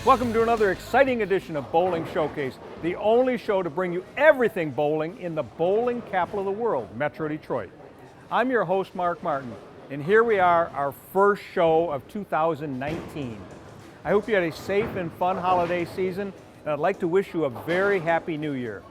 Welcome to another exciting edition of Bowling Showcase, the only show to bring you everything bowling in the bowling capital of the world, Metro Detroit. I'm your host, Mark Martin, and here we are, our first show of 2019. I hope you had a safe and fun holiday season, and I'd like to wish you a very happy new year.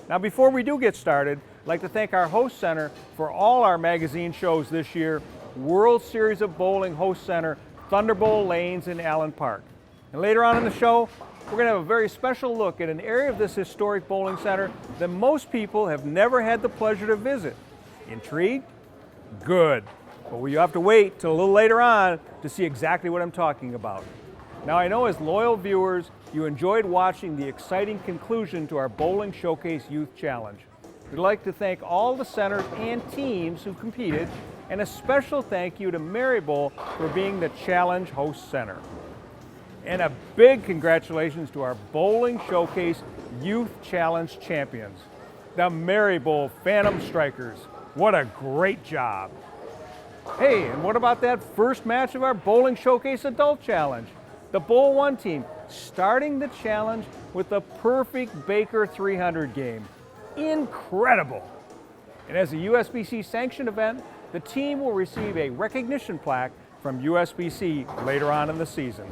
Now, before we do get started, I'd like to thank our host center for all our magazine shows this year, World Series of Bowling Host Center, Thunderbolt Lanes in Allen Park. And later on in the show, we're going to have a very special look at an area of this historic bowling center that most people have never had the pleasure to visit. Intrigued? Good. But you have to wait till a little later on to see exactly what I'm talking about. Now, I know as loyal viewers, you enjoyed watching the exciting conclusion to our Bowling Showcase Youth Challenge. We'd like to thank all the centers and teams who competed, and a special thank you to Marybowl for being the challenge host center. And a big congratulations to our Bowling Showcase Youth Challenge champions, the Marybowl Phantom Strikers. What a great job. Hey, and what about that first match of our Bowling Showcase Adult Challenge? The Bowl 1 team starting the challenge with the perfect Baker 300 game. Incredible. And as a USBC sanctioned event, the team will receive a recognition plaque from USBC later on in the season.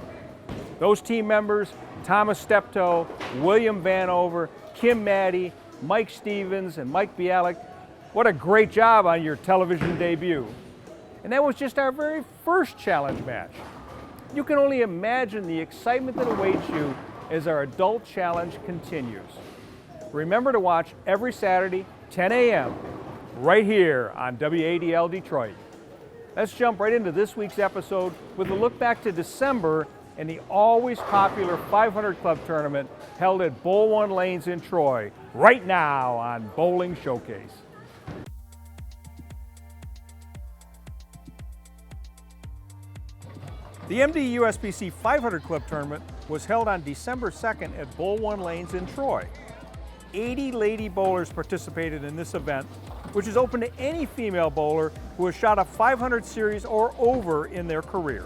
Those team members, Thomas Steptoe, William Vanover, Kim Maddie, Mike Stevens, and Mike Bialik, what a great job on your television debut. And that was just our very first challenge match. You can only imagine the excitement that awaits you as our adult challenge continues. Remember to watch every Saturday, 10 a.m., right here on WADL Detroit. Let's jump right into this week's episode with a look back to December and the always popular 500 Club tournament held at Bowl 1 Lanes in Troy, right now on Bowling Showcase. The MDUSBC 500 Club tournament was held on December 2nd at Bowl 1 Lanes in Troy. 80 lady bowlers participated in this event, which is open to any female bowler who has shot a 500 series or over in their career.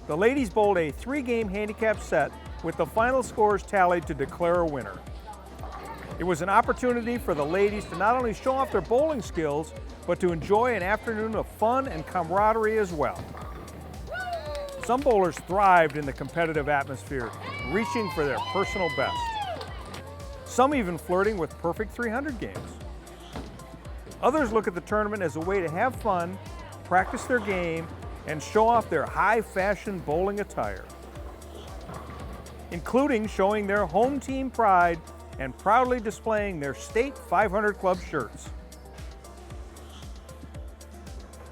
The ladies bowled a 3-game handicap set with the final scores tallied to declare a winner. It was an opportunity for the ladies to not only show off their bowling skills, but to enjoy an afternoon of fun and camaraderie as well. Some bowlers thrived in the competitive atmosphere, reaching for their personal best. Some even flirting with perfect 300 games. Others look at the tournament as a way to have fun, practice their game, and show off their high-fashion bowling attire, including showing their home team pride and proudly displaying their state 500 Club shirts.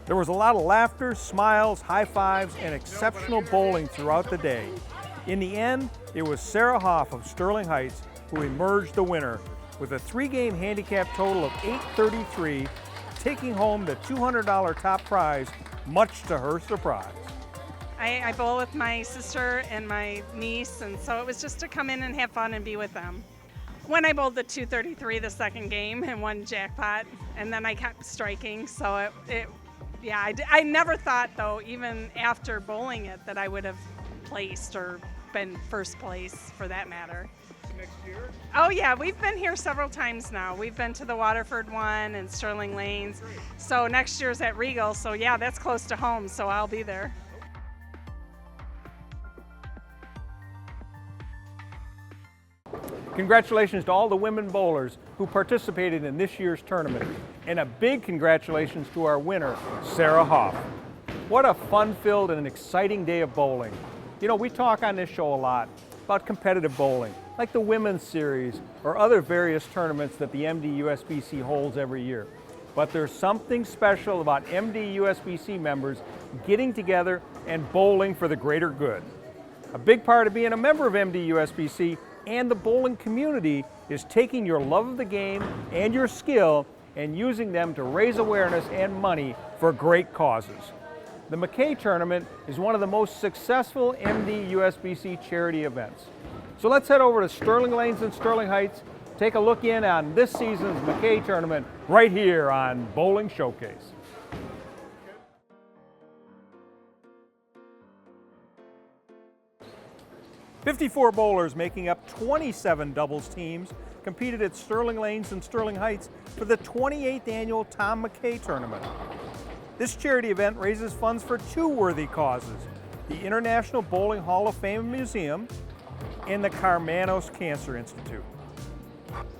There was a lot of laughter, smiles, high fives, and exceptional bowling throughout the day. In the end, it was Sarah Hoff of Sterling Heights who emerged the winner with a 3-game handicap total of 833, taking home the $200 top prize, much to her surprise. I bowl with my sister and my niece, and so it was just to come in and have fun and be with them. When I bowled the 233 the second game and won jackpot, and then I kept striking, so I never thought, though, even after bowling it, that I would have placed or been first place for that matter. Next year? Oh yeah, we've been here several times now. We've been to the Waterford one and Sterling Lanes. So next year's at Regal, so yeah, that's close to home, so I'll be there. Congratulations to all the women bowlers who participated in this year's tournament, and a big congratulations to our winner, Sarah Hoff. What a fun-filled and an exciting day of bowling. You know, we talk on this show a lot about competitive bowling, like the Women's Series or other various tournaments that the MDUSBC holds every year. But there's something special about MDUSBC members getting together and bowling for the greater good. A big part of being a member of MDUSBC and the bowling community is taking your love of the game and your skill and using them to raise awareness and money for great causes. The McKay tournament is one of the most successful MDUSBC charity events. So let's head over to Sterling Lanes and Sterling Heights, take a look in on this season's McKay tournament right here on Bowling Showcase. 54 bowlers making up 27 doubles teams competed at Sterling Lanes and Sterling Heights for the 28th annual Tom McKay tournament. This charity event raises funds for two worthy causes: the International Bowling Hall of Fame and Museum and the Karmanos Cancer Institute.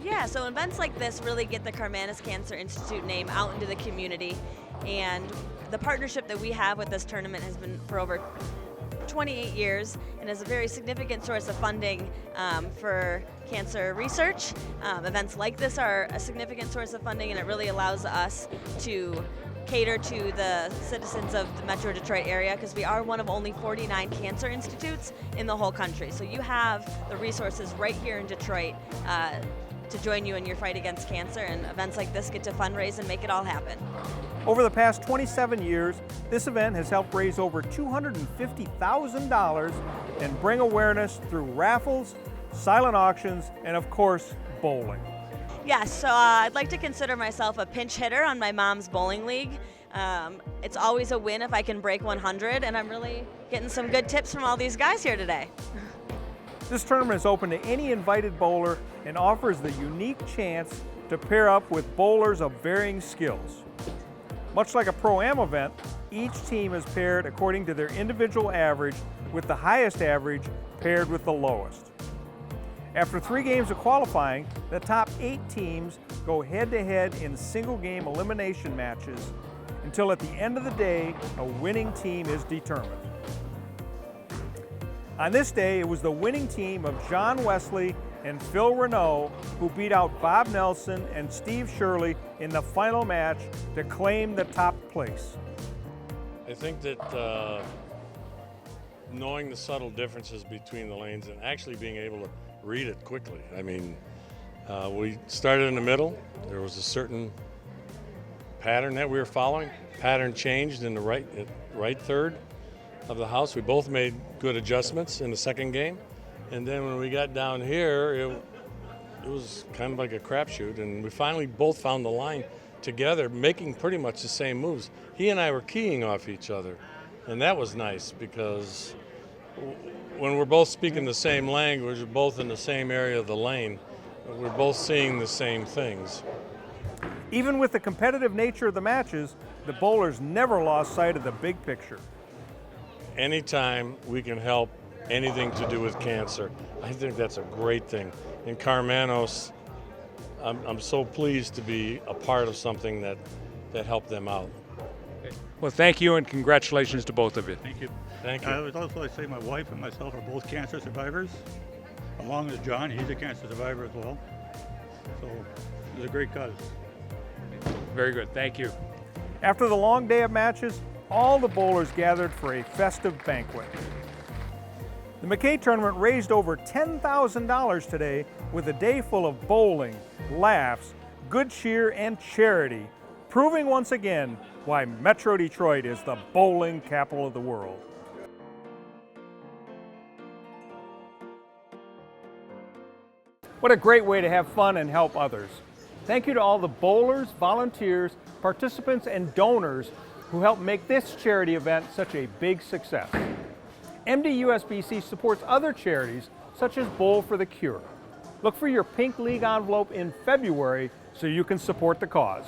Yeah, so events like this really get the Karmanos Cancer Institute name out into the community, and the partnership that we have with this tournament has been for over 28 years and is a very significant source of funding for cancer research. Events like this are a significant source of funding, and it really allows us to cater to the citizens of the Metro Detroit area, because we are one of only 49 cancer institutes in the whole country. So you have the resources right here in Detroit to join you in your fight against cancer, and events like this get to fundraise and make it all happen. Over the past 27 years, this event has helped raise over $250,000 and bring awareness through raffles, silent auctions, and of course, bowling. Yes, so I'd like to consider myself a pinch hitter on my mom's bowling league. It's always a win if I can break 100, and I'm really getting some good tips from all these guys here today. This tournament is open to any invited bowler and offers the unique chance to pair up with bowlers of varying skills. Much like a Pro-Am event, each team is paired according to their individual average, with the highest average paired with the lowest. After 3 games of qualifying, the top 8 teams go head-to-head in single-game elimination matches until at the end of the day, a winning team is determined. On this day, it was the winning team of John Wesley and Phil Renault who beat out Bob Nelson and Steve Shirley in the final match to claim the top place. I think that knowing the subtle differences between the lanes and actually being able to read it quickly. I mean, we started in the middle. There was a certain pattern that we were following. Pattern changed in the right third of the house. We both made good adjustments in the second game. And then when we got down here, it was kind of like a crapshoot. And we finally both found the line together, making pretty much the same moves. He and I were keying off each other. And that was nice, because when we're both speaking the same language, we're both in the same area of the lane, we're both seeing the same things. Even with the competitive nature of the matches, the bowlers never lost sight of the big picture. Anytime we can help anything to do with cancer, I think that's a great thing. In Karmanos, I'm so pleased to be a part of something that helped them out. Well, thank you and congratulations to both of you. Thank you. Thank you. I would also like to say my wife and myself are both cancer survivors, along with John. He's a cancer survivor as well. So it's a great cause. Very good, thank you. After the long day of matches, all the bowlers gathered for a festive banquet. The McKay tournament raised over $10,000 today, with a day full of bowling, laughs, good cheer, and charity, proving once again why Metro Detroit is the bowling capital of the world. What a great way to have fun and help others. Thank you to all the bowlers, volunteers, participants, and donors who helped make this charity event such a big success. MDUSBC supports other charities such as Bowl for the Cure. Look for your Pink League envelope in February so you can support the cause.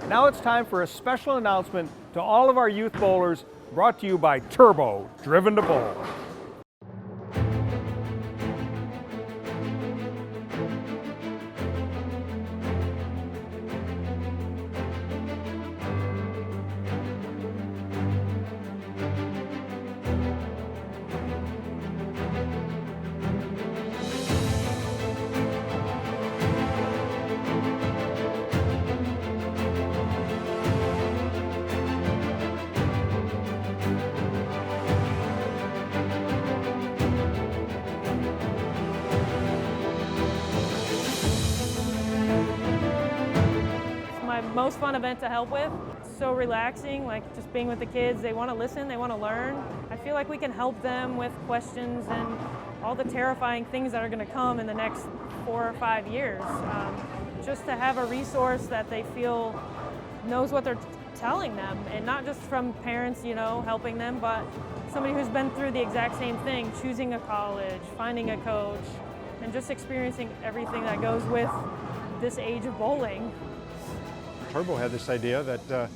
Now it's time for a special announcement to all of our youth bowlers, brought to you by Turbo, Driven to Bowl. Most fun event to help with. It's so relaxing, like just being with the kids. They want to listen, they want to learn. I feel like we can help them with questions and all the terrifying things that are going to come in the next 4 or 5 years. Just to have a resource that they feel knows what they're telling them, and not just from parents, you know, helping them, but somebody who's been through the exact same thing, choosing a college, finding a coach, and just experiencing everything that goes with this age of bowling. Turbo had this idea that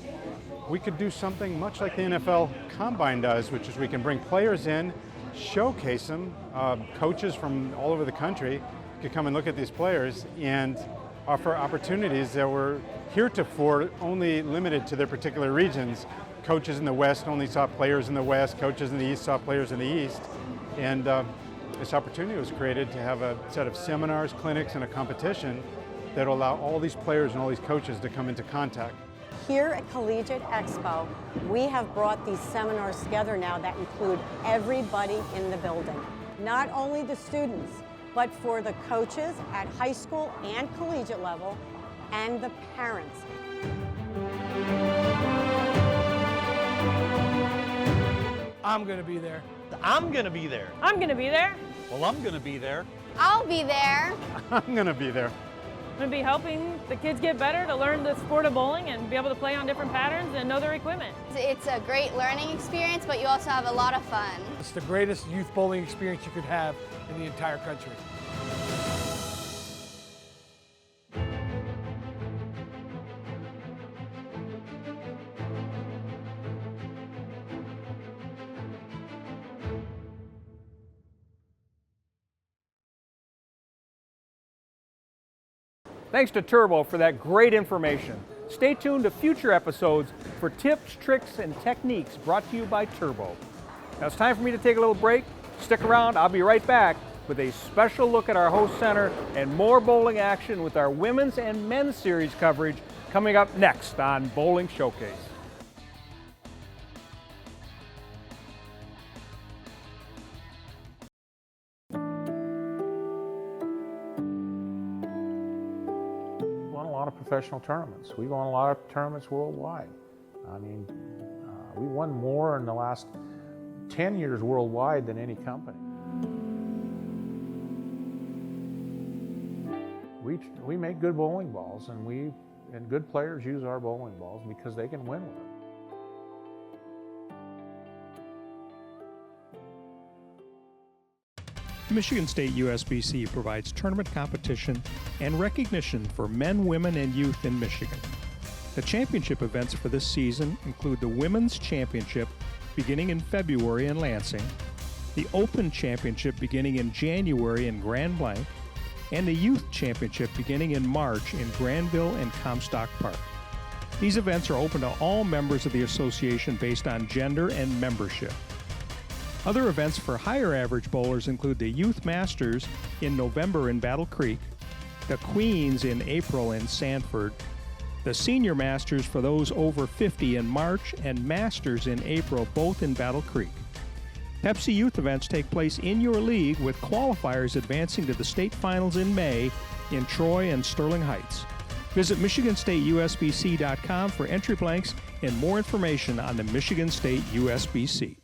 we could do something much like the NFL Combine does, which is we can bring players in, showcase them, coaches from all over the country could come and look at these players and offer opportunities that were heretofore only limited to their particular regions. Coaches in the West only saw players in the West, coaches in the East saw players in the East, and this opportunity was created to have a set of seminars, clinics, and a competition that will allow all these players and all these coaches to come into contact. Here at Collegiate Expo, we have brought these seminars together now that include everybody in the building. Not only the students, but for the coaches at high school and collegiate level, and the parents. I'm gonna be there. I'm gonna be there. I'm gonna be there. Well, I'm gonna be there. I'll be there. I'm gonna be there. I'm gonna be helping the kids get better to learn the sport of bowling and be able to play on different patterns and know their equipment. It's a great learning experience, but you also have a lot of fun. It's the greatest youth bowling experience you could have in the entire country. Thanks to Turbo for that great information. Stay tuned to future episodes for tips, tricks, and techniques brought to you by Turbo. Now it's time for me to take a little break. Stick around, I'll be right back with a special look at our host center and more bowling action with our women's and men's series coverage coming up next on Bowling Showcase. Professional tournaments. We won a lot of tournaments worldwide. I mean, we won more in the last 10 years worldwide than any company. We make good bowling balls, and good players use our bowling balls because they can win with them. Michigan State USBC provides tournament competition and recognition for men, women, and youth in Michigan. The championship events for this season include the Women's Championship beginning in February in Lansing, the Open Championship beginning in January in Grand Blanc, and the Youth Championship beginning in March in Granville and Comstock Park. These events are open to all members of the association based on gender and membership. Other events for higher average bowlers include the Youth Masters in November in Battle Creek, the Queens in April in Sanford, the Senior Masters for those over 50 in March, and Masters in April, both in Battle Creek. Pepsi Youth events take place in your league with qualifiers advancing to the state finals in May in Troy and Sterling Heights. Visit MichiganStateUSBC.com for entry blanks and more information on the Michigan State USBC.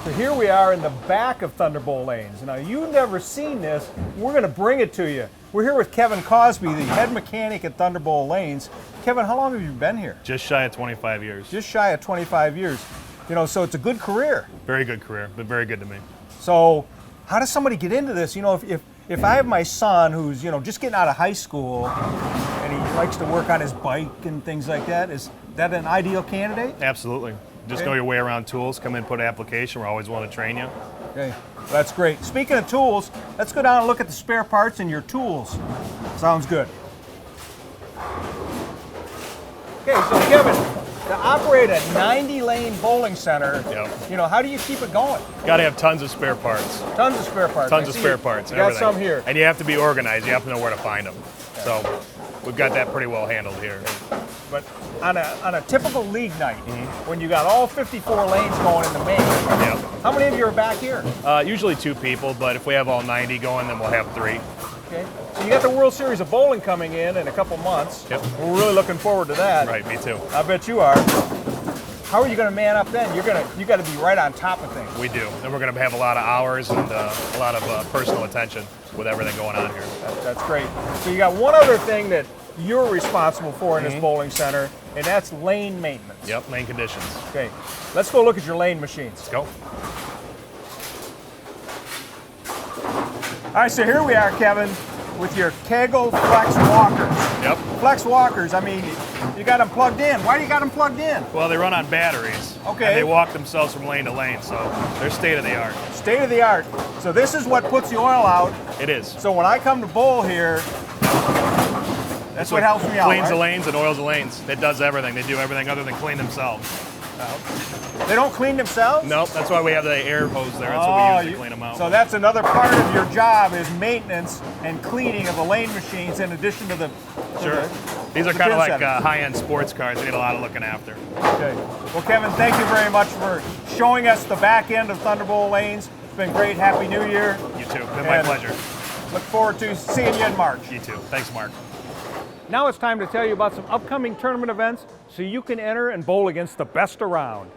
So here we are in the back of Thunderbolt Lanes. Now you've never seen this, we're going to bring it to you. We're here with Kevin Cosby, the head mechanic at Thunderbolt Lanes. Kevin, how long have you been here? Just shy of 25 years. Just shy of 25 years. You know, so it's a good career. Very good career, but very good to me. So how does somebody get into this? You know, if I have my son who's, you know, just getting out of high school and he likes to work on his bike and things like that, is that an ideal candidate? Absolutely. Just know your way around tools. Come in, put an application. We always want to train you. Okay, that's great. Speaking of tools, let's go down and look at the spare parts and your tools. Sounds good. Okay, so Kevin, to operate a 90-lane bowling center, you know, how do you keep it going? Got to have tons of spare parts. Tons of spare parts. Tons of spare parts. You got some here. And you have to be organized. You have to know where to find them. So we've got that pretty well handled here. But on a typical league night, when you got all 54 lanes going in the main, how many of you are back here? Usually 2 people, but if we have all 90 going, then we'll have 3. Okay. So you got the World Series of Bowling coming in a couple months. Yep. We're really looking forward to that. Right, me too. I bet you are. How are you going to man up then? You got to be right on top of things. We do, and we're going to have a lot of hours and a lot of personal attention with everything going on here. That's great. So you got one other thing that you're responsible for in this bowling center, and that's lane maintenance. Yep, lane conditions. Okay, let's go look at your lane machines. Let's go. All right, so here we are, Kevin, with your Kegel Flex Walkers. Yep. Flex Walkers, I mean, you got them plugged in. Why do you got them plugged in? Well, they run on batteries. Okay. And they walk themselves from lane to lane, so they're state of the art. State of the art. So this is what puts the oil out. It is. So when I come to bowl here, that's what helps me out. Cleans the right? lanes and oils the lanes. It does everything. They do everything other than clean themselves. They don't clean themselves? Nope, that's why we have the air hose there. That's what we use to clean them out. So that's another part of your job is maintenance and cleaning of the lane machines in addition to the... Sure. These are kind of like high-end sports cars. They need a lot of looking after. Okay. Well, Kevin, thank you very much for showing us the back end of Thunderbolt lanes. It's been great. Happy New Year. You too. It's been my pleasure. Look forward to seeing you in March. You too. Thanks, Mark. Now it's time to tell you about some upcoming tournament events so you can enter and bowl against the best around.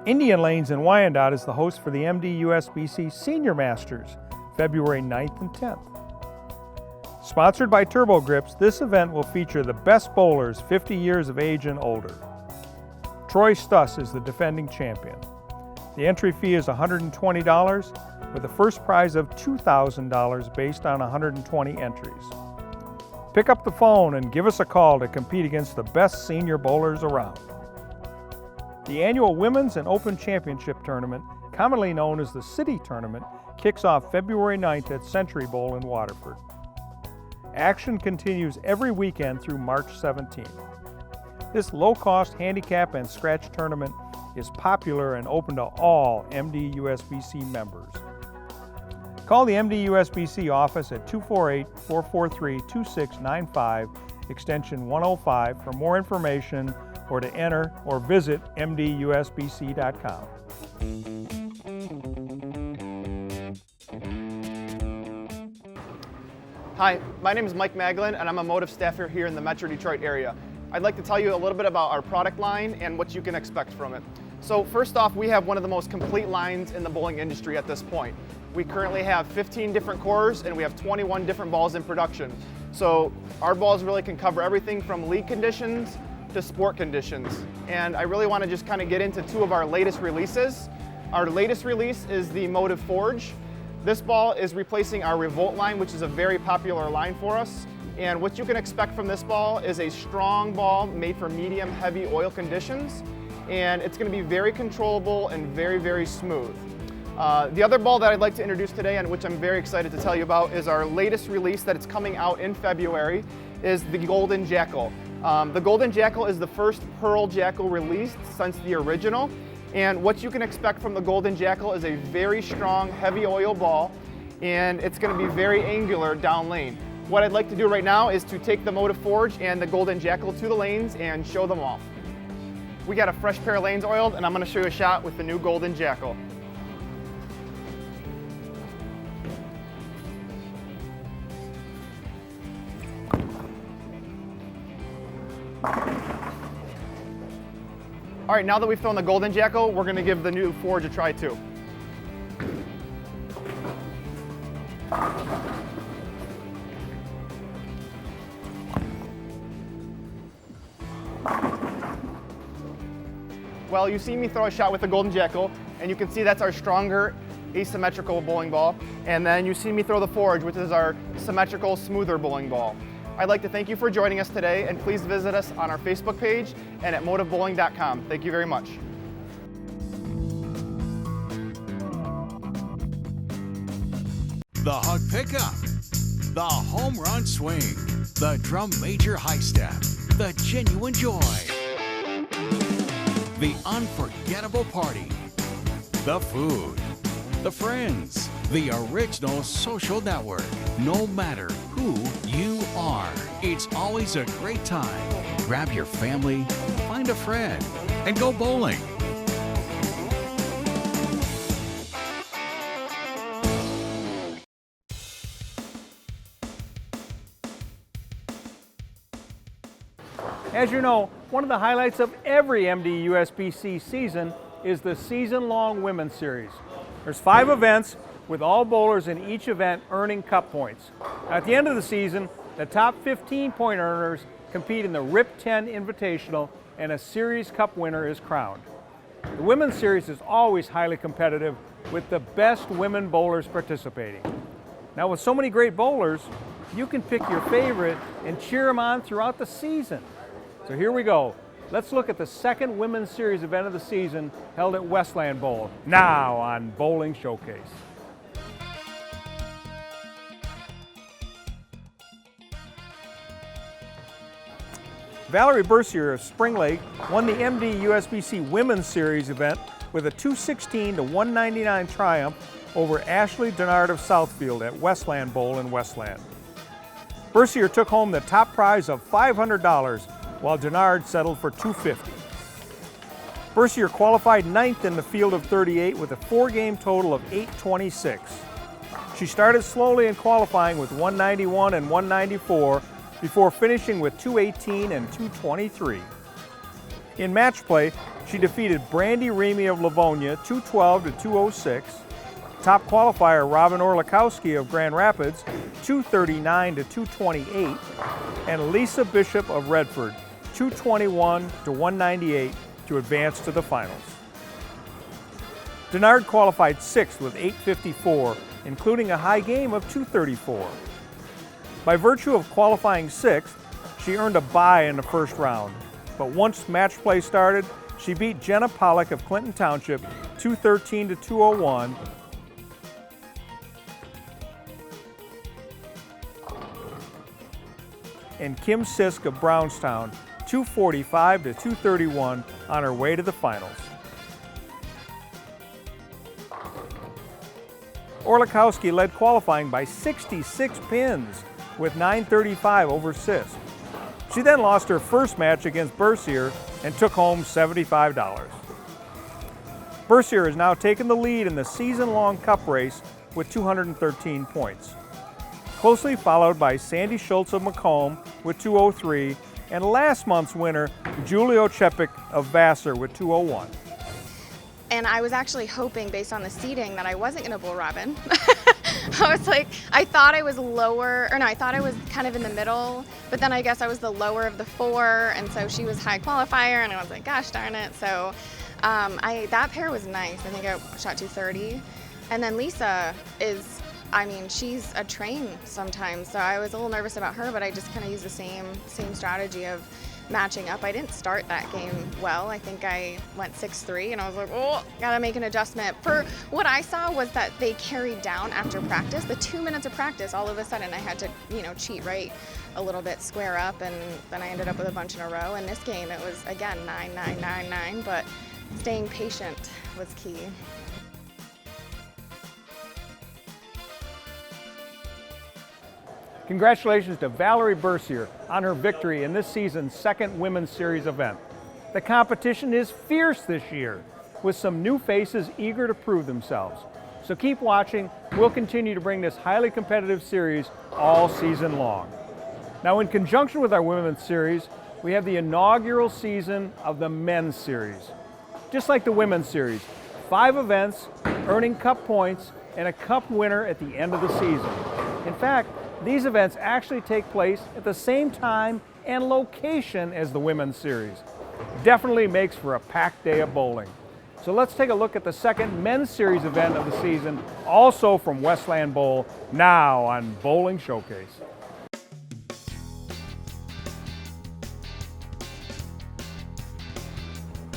Indian Lanes in Wyandotte is the host for the MDUSBC Senior Masters, February 9th and 10th. Sponsored by Turbo Grips, this event will feature the best bowlers 50 years of age and older. Troy Stuss is the defending champion. The entry fee is $120 with a first prize of $2,000 based on 120 entries. Pick up the phone and give us a call to compete against the best senior bowlers around. The annual Women's and Open Championship Tournament, commonly known as the City Tournament, kicks off February 9th at Century Bowl in Waterford. Action continues every weekend through March 17th. This low-cost handicap and scratch tournament is popular and open to all MDUSBC members. Call the MDUSBC office at 248-443-2695, extension 105 for more information or to enter or visit mdusbc.com. Hi, my name is Mike Maglin and I'm a motive staffer here in the Metro Detroit area. I'd like to tell you a little bit about our product line and what you can expect from it. So first off, we have one of the most complete lines in the bowling industry at this point. We currently have 15 different cores and we have 21 different balls in production. So our balls really can cover everything from league conditions to sport conditions. And I really want to just kind of get into 2 of our latest releases. Our latest release is the Motive Forge. This ball is replacing our Revolt line, which is a very popular line for us. And what you can expect from this ball is a strong ball made for medium heavy oil conditions. And it's going to be very controllable and very, very smooth. The other ball that I'd like to introduce today, and which I'm very excited to tell you about, is our latest release that it's coming out in February, is the Golden Jackal. The Golden Jackal is the first Pearl Jackal released since the original. And what you can expect from the Golden Jackal is a very strong, heavy oil ball, and it's going to be very angular down lane. What I'd like to do right now is to take the Motive Forge and the Golden Jackal to the lanes and show them off. We got a fresh pair of lanes oiled, and I'm going to show you a shot with the new Golden Jackal. All right, now that we've thrown the Golden Jackal, we're going to give the new Forge a try too. Well, you see me throw a shot with the Golden Jackal, and you can see that's our stronger asymmetrical bowling ball. And then you see me throw the Forge, which is our symmetrical, smoother bowling ball. I'd like to thank you for joining us today, and please visit us on our Facebook page and at motivebowling.com. Thank you very much. The hug pickup, the home run swing, the drum major high step, the genuine joy, the unforgettable party, the food, the friends, the original social network. No matter who you are, it's always a great time. Grab your family, find a friend, and go bowling. As you know, one of the highlights of every MDUSBC season is the season-long Women's Series. There's 5 events, with all bowlers in each event earning cup points. At the end of the season, the top 15 point earners compete in the RIP 10 Invitational, and a Series Cup winner is crowned. The Women's Series is always highly competitive, with the best women bowlers participating. Now, with so many great bowlers, you can pick your favorite and cheer them on throughout the season. So here we go. Let's look at the second Women's Series event of the season held at Westland Bowl, now on Bowling Showcase. Valerie Bercier of Spring Lake won the MDUSBC Women's Series event with a 216 to 199 triumph over Ashley Denard of Southfield at Westland Bowl in Westland. Bercier took home the top prize of $500, while Denard settled for $250. Bercier qualified 9th in the field of 38 with a 4-game total of 826. She started slowly in qualifying with 191 and 194 before finishing with 218 and 223. In match play, she defeated Brandy Remy of Livonia 212 to 206, top qualifier Robin Orlikowski of Grand Rapids 239 to 228, and Lisa Bishop of Redford 221 to 198 to advance to the finals. Denard qualified 6th with 854, including a high game of 234. By virtue of qualifying 6th, she earned a bye in the first round, but once match play started, she beat Jenna Pollock of Clinton Township 213 to 201, and Kim Sisk of Brownstown 245 to 231 on her way to the finals. Orlikowski led qualifying by 66 pins with 935 over Sisk. She then lost her first match against Bercier and took home $75. Bercier has now taken the lead in the season-long cup race with 213 points. Closely followed by Sandy Schultz of Macomb with 203, and last month's winner, Julio Chepik of Vassar with 201. And I was actually hoping, based on the seating, that I wasn't going to bowl Robin. I was like, I thought I was lower, or no, I thought I was kind of in the middle, but then I guess I was the lower of the 4, and so she was high qualifier, and I was like, gosh darn it. So that pair was nice. I think I shot 230. And then Lisa is, I mean, she's a train sometimes, so I was a little nervous about her, but I just kind of used the same strategy of matching up. I didn't start that game well. I think I went 6-3, and I was like, oh, gotta make an adjustment. For what I saw was that they carried down after practice. The 2 minutes of practice, all of a sudden I had to, cheat right a little bit, square up, and then I ended up with a bunch in a row. In this game, it was, again, 9, 9, 9, 9, but staying patient was key. Congratulations to Valerie Bercier on her victory in this season's second Women's Series event. The competition is fierce this year, with some new faces eager to prove themselves. So keep watching. We'll continue to bring this highly competitive series all season long. Now, in conjunction with our Women's Series, we have the inaugural season of the Men's Series. Just like the Women's Series, 5 events, earning cup points, and a cup winner at the end of the season. In fact, these events actually take place at the same time and location as the Women's Series. Definitely makes for a packed day of bowling. So let's take a look at the second Men's Series event of the season, also from Westland Bowl, now on Bowling Showcase.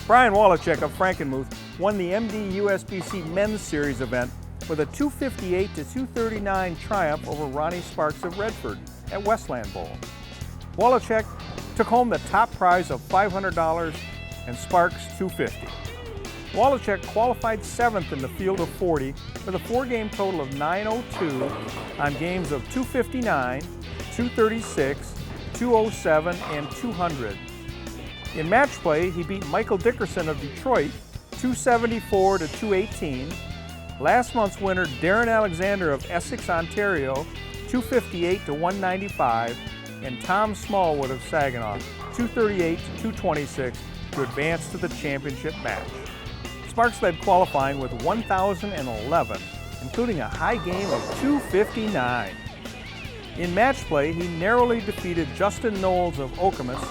Brian Wallachek of Frankenmuth won the MDUSBC Men's Series event with a 258 to 239 triumph over Ronnie Sparks of Redford at Westland Bowl. Wallachek took home the top prize of $500 and Sparks $250. Wallachek qualified 7th in the field of 40 with a 4-game total of 902 on games of 259, 236, 207, and 200. In match play, he beat Michael Dickerson of Detroit 274 to 218. Last month's winner, Darren Alexander of Essex, Ontario, 258 to 195, and Tom Smallwood of Saginaw, 238 to 226 to advance to the championship match. Sparks led qualifying with 1,011, including a high game of 259. In match play, he narrowly defeated Justin Knowles of Okemos,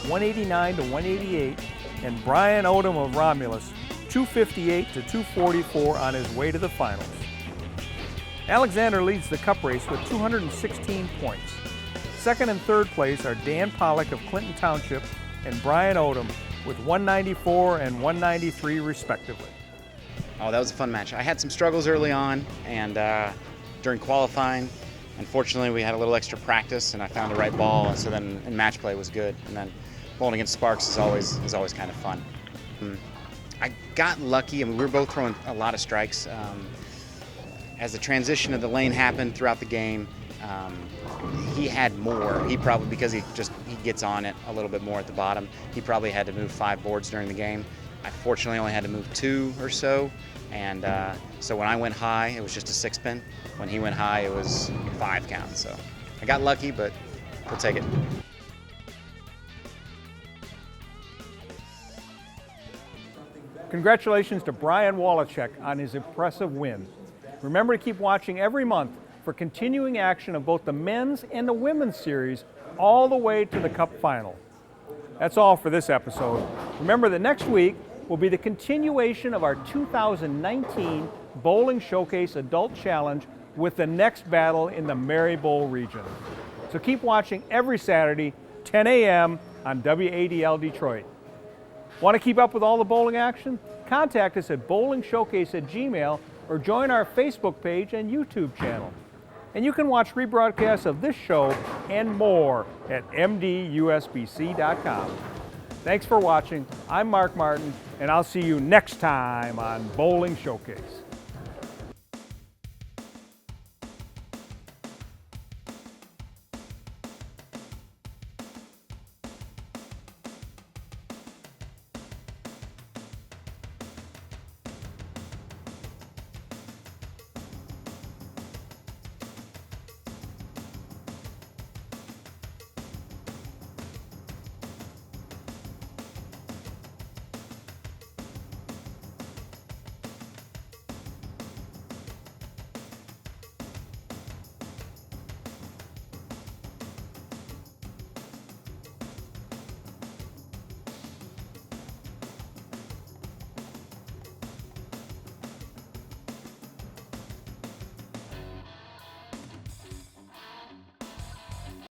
189 to 188, and Brian Odom of Romulus, 258 to 244 on his way to the finals. Alexander leads the cup race with 216 points. Second and third place are Dan Pollock of Clinton Township and Brian Odom with 194 and 193 respectively. Oh, that was a fun match. I had some struggles early on, and during qualifying, unfortunately we had a little extra practice and I found the right ball, and so then in match play was good. And then bowling against Sparks is always kind of fun. I got lucky. I mean, we were both throwing a lot of strikes. As the transition of the lane happened throughout the game, he had more. He probably, because he gets on it a little bit more at the bottom, he probably had to move 5 boards during the game. I fortunately only had to move 2 or so, and so when I went high, it was just a 6-pin. When he went high, it was 5 count. So I got lucky, but we'll take it. Congratulations to Brian Wallachek on his impressive win. Remember to keep watching every month for continuing action of both the men's and the women's series all the way to the Cup final. That's all for this episode. Remember that next week will be the continuation of our 2019 Bowling Showcase Adult Challenge with the next battle in the Marybowl region. So keep watching every Saturday, 10 a.m. on WADL Detroit. Want to keep up with all the bowling action? Contact us at bowlingshowcase@gmail.com or join our Facebook page and YouTube channel. And you can watch rebroadcasts of this show and more at MDUSBC.com. Thanks for watching. I'm Mark Martin, and I'll see you next time on Bowling Showcase.